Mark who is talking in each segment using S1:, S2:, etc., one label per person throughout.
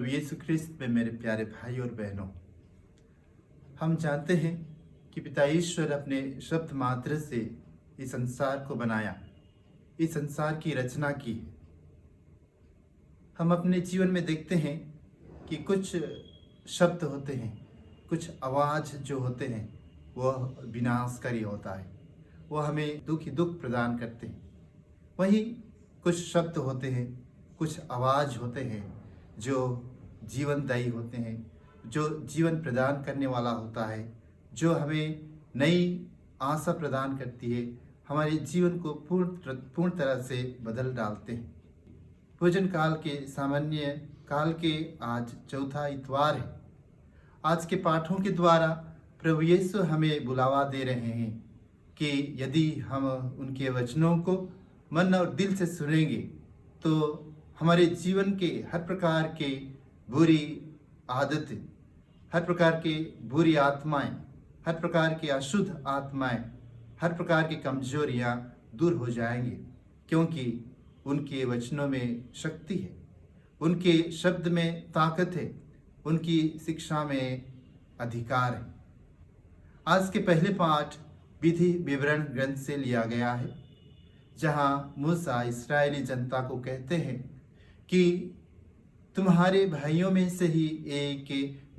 S1: प्रभु यीशु ख्रिस्त में मेरे प्यारे भाई और बहनों, हम जानते हैं कि पिता ईश्वर अपने शब्द मात्र से इस संसार को बनाया, इस संसार की रचना की है। हम अपने जीवन में देखते हैं कि कुछ शब्द होते हैं, कुछ आवाज़ जो होते हैं वह विनाशकारी होता है, वह हमें दुख ही दुख प्रदान करते हैं। वहीं कुछ शब्द होते हैं, कुछ आवाज़ होते हैं जो जीवनदायी होते हैं, जो जीवन प्रदान करने वाला होता है, जो हमें नई आशा प्रदान करती है, हमारे जीवन को पूर्ण तरह से बदल डालते हैं। भोजन काल के सामान्य काल के आज चौथा इतवार है। आज के पाठों के द्वारा प्रभु यीशु हमें बुलावा दे रहे हैं कि यदि हम उनके वचनों को मन और दिल से सुनेंगे तो हमारे जीवन के हर प्रकार के बुरी आदतें, हर प्रकार की बुरी आत्माएं, हर प्रकार की अशुद्ध आत्माएं, हर प्रकार की कमजोरियां दूर हो जाएंगी, क्योंकि उनके वचनों में शक्ति है, उनके शब्द में ताकत है, उनकी शिक्षा में अधिकार है। आज के पहले पाठ विधि विवरण ग्रंथ से लिया गया है, जहां मूसा इस्राएली जनता को कहते हैं कि तुम्हारे भाइयों में से ही एक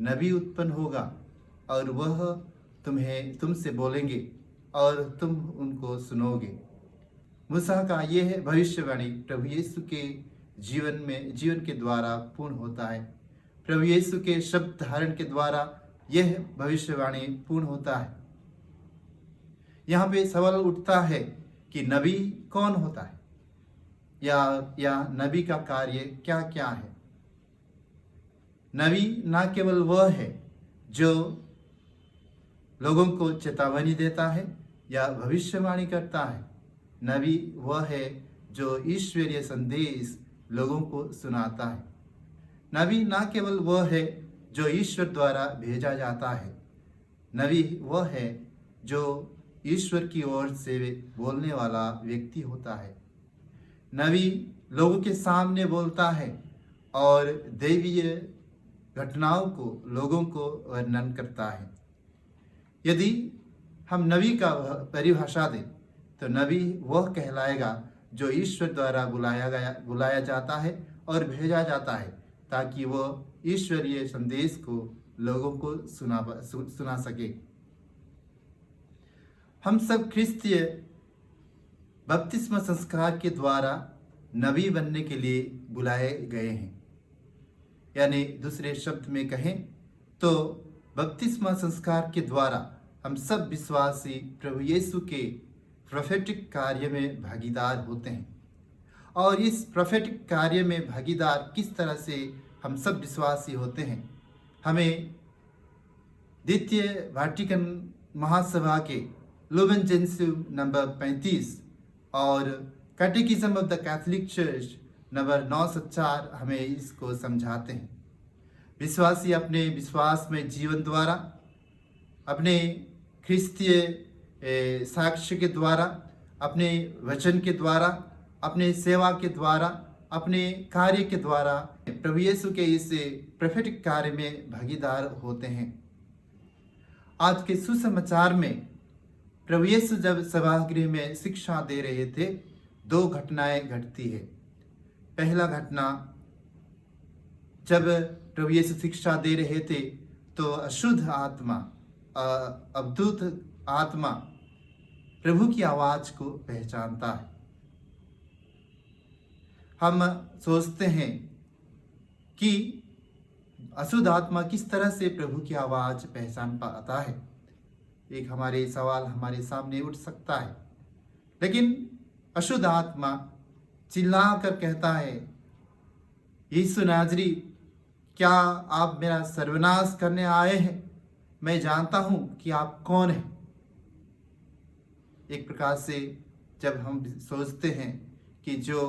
S1: नबी उत्पन्न होगा और वह तुमसे बोलेंगे और तुम उनको सुनोगे। मूसा का यह भविष्यवाणी प्रभु यीशु के जीवन के द्वारा पूर्ण होता है। प्रभु यीशु के शब्द धारण के द्वारा यह भविष्यवाणी पूर्ण होता है। यहाँ पे सवाल उठता है कि नबी कौन होता है या नबी का कार्य क्या क्या है। नबी न केवल वह है जो लोगों को चेतावनी देता है या भविष्यवाणी करता है, नबी वह है जो ईश्वरीय संदेश लोगों को सुनाता है। नबी न केवल वह है जो ईश्वर द्वारा भेजा जाता है, नबी वह है जो ईश्वर की ओर से बोलने वाला व्यक्ति होता है। नबी लोगों के सामने बोलता है और दैवीय घटनाओं को लोगों को वर्णन करता है। यदि हम नबी का परिभाषा दें तो नबी वह कहलाएगा जो ईश्वर द्वारा बुलाया जाता है और भेजा जाता है ताकि वह ईश्वरीय संदेश को लोगों को सुना सके। हम सब ख्रिस्तीय बपतिस्मा संस्कार के द्वारा नबी बनने के लिए बुलाए गए हैं। यानी दूसरे शब्द में कहें तो बपतिस्मा संस्कार के द्वारा हम सब विश्वासी प्रभु यीशु के प्रोफेटिक कार्य में भागीदार होते हैं। और इस प्रोफेटिक कार्य में भागीदार किस तरह से हम सब विश्वासी होते हैं, हमें द्वितीय वाटिकन महासभा के लुमेन जेन्सियम नंबर 35 और catechism of the Catholic Church number 904 हमें इसको समझाते हैं। विश्वासी अपने विश्वास में जीवन द्वारा, अपने ख्रिस्तीय साक्ष्य के द्वारा, अपने वचन के द्वारा, अपने सेवा के द्वारा, अपने कार्य के द्वारा प्रभु यीशु के इस प्रोफेटिक कार्य में भागीदार होते हैं। आज के सुसमाचार में प्रभु यीशु जब सभागृह में शिक्षा दे रहे थे, दो घटनाएं घटती है। पहला घटना, जब प्रभु यीशु शिक्षा दे रहे थे तो अशुद्ध आत्मा, अवधूत आत्मा प्रभु की आवाज को पहचानता है। हम सोचते हैं कि अशुद्ध आत्मा किस तरह से प्रभु की आवाज पहचान पाता है। एक हमारे सवाल हमारे सामने उठ सकता है। लेकिन अशुद्ध आत्मा चिल्ला कर कहता है, यीशु नाजरी, क्या आप मेरा सर्वनाश करने आए हैं? मैं जानता हूं कि आप कौन हैं। एक प्रकार से जब हम सोचते हैं कि जो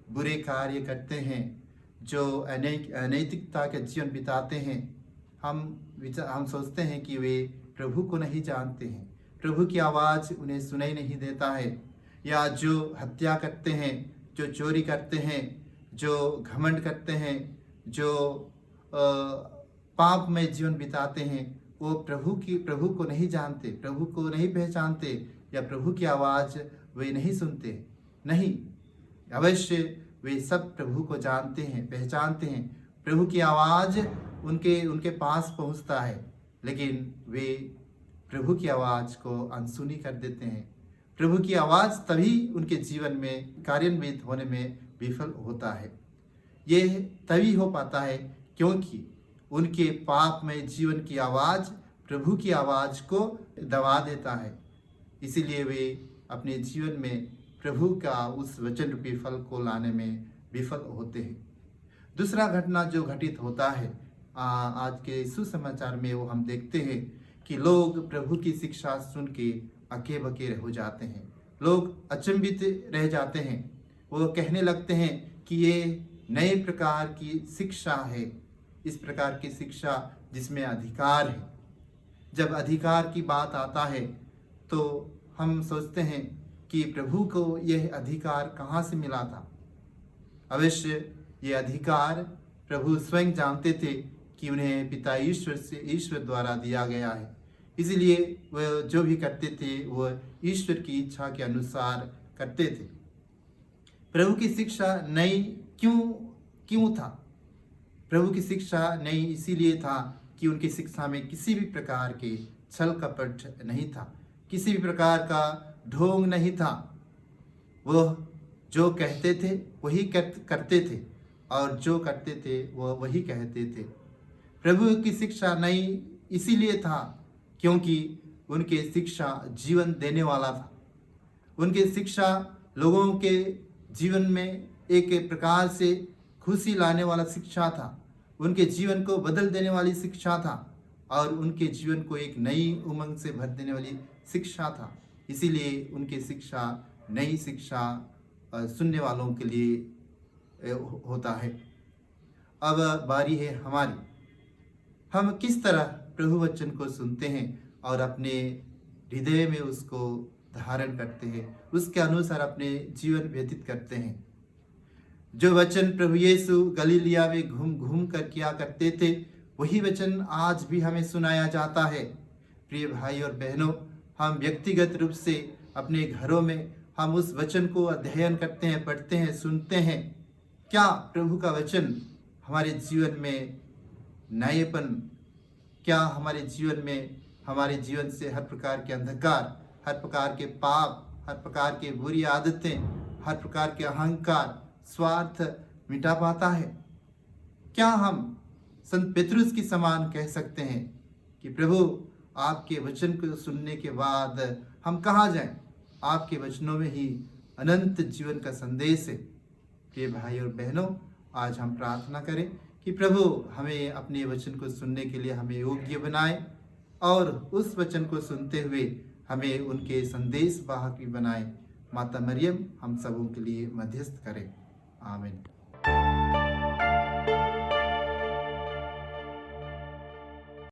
S1: बुरे कार्य करते हैं, जो अनैतिकता का जीवन बिताते हैं, हम सोचते हैं कि वे प्रभु को नहीं जानते हैं, प्रभु की आवाज़ उन्हें सुनाई नहीं देता है। या जो हत्या करते हैं, जो चोरी करते हैं, जो घमंड करते हैं, जो पाप में जीवन बिताते हैं वो प्रभु को नहीं जानते, प्रभु को नहीं पहचानते, या प्रभु की आवाज़ वे नहीं सुनते। नहीं, अवश्य वे सब प्रभु को जानते हैं, पहचानते हैं। प्रभु की आवाज़ उनके पास पहुंचता है, लेकिन वे प्रभु की आवाज़ को अनसुनी कर देते हैं। प्रभु की आवाज़ तभी उनके जीवन में कार्यान्वित होने में विफल होता है। ये तभी हो पाता है क्योंकि उनके पाप में जीवन की आवाज़ प्रभु की आवाज़ को दबा देता है। इसीलिए वे अपने जीवन में प्रभु का उस वचन रूपी फल को लाने में विफल होते हैं। दूसरा घटना जो घटित होता है आज के सुसमाचार में, वो हम देखते हैं कि लोग प्रभु की शिक्षा सुन के अके बके हो जाते हैं। लोग अचंभित रह जाते हैं। वो कहने लगते हैं कि ये नए प्रकार की शिक्षा है, इस प्रकार की शिक्षा जिसमें अधिकार है। जब अधिकार की बात आता है तो हम सोचते हैं कि प्रभु को यह अधिकार कहाँ से मिला था। अवश्य ये अधिकार प्रभु स्वयं जानते थे कि उन्हें पिता ईश्वर द्वारा दिया गया है। इसलिए वह जो भी करते थे वह ईश्वर की इच्छा के अनुसार करते थे। प्रभु की शिक्षा नई क्यों था? प्रभु की शिक्षा नई इसीलिए था कि उनकी शिक्षा में किसी भी प्रकार के छल कपट नहीं था, किसी भी प्रकार का ढोंग नहीं था। वह जो कहते थे वही करते थे, और जो करते थे वह वही कहते थे। प्रभु की शिक्षा नई इसीलिए था क्योंकि उनके शिक्षा जीवन देने वाला था। उनके शिक्षा लोगों के जीवन में एक प्रकार से खुशी लाने वाला शिक्षा था। उनके जीवन को बदल देने वाली शिक्षा था, और उनके जीवन को एक नई उमंग से भर देने वाली शिक्षा था। इसीलिए उनकी शिक्षा नई शिक्षा सुनने वालों के लिए होता है। अब बारी है हमारी। हम किस तरह प्रभु वचन को सुनते हैं और अपने हृदय में उसको धारण करते हैं, उसके अनुसार अपने जीवन व्यतीत करते हैं। जो वचन प्रभु यीशु गलीलिया में घूम घूम कर किया करते थे, वही वचन आज भी हमें सुनाया जाता है। प्रिय भाई और बहनों, हम व्यक्तिगत रूप से अपने घरों में हम उस वचन को अध्ययन करते हैं, पढ़ते हैं, सुनते हैं। क्या प्रभु का वचन हमारे जीवन में नएपन, क्या हमारे जीवन से हर प्रकार के अंधकार, हर प्रकार के पाप, हर प्रकार के बुरी आदतें, हर प्रकार के अहंकार, स्वार्थ मिटा पाता है? क्या हम संत पेतरुस की समान कह सकते हैं कि प्रभु आपके वचन को सुनने के बाद हम कहाँ जाएं? आपके वचनों में ही अनंत जीवन का संदेश है। प्रिय भाई और बहनों, आज हम प्रार्थना करें कि प्रभु हमें अपने वचन को सुनने के लिए हमें योग्य बनाए, और उस वचन को सुनते हुए हमें उनके संदेश वाहक भी बनाए। माता मरियम हम सबों के लिए मध्यस्थ करें। आमीन।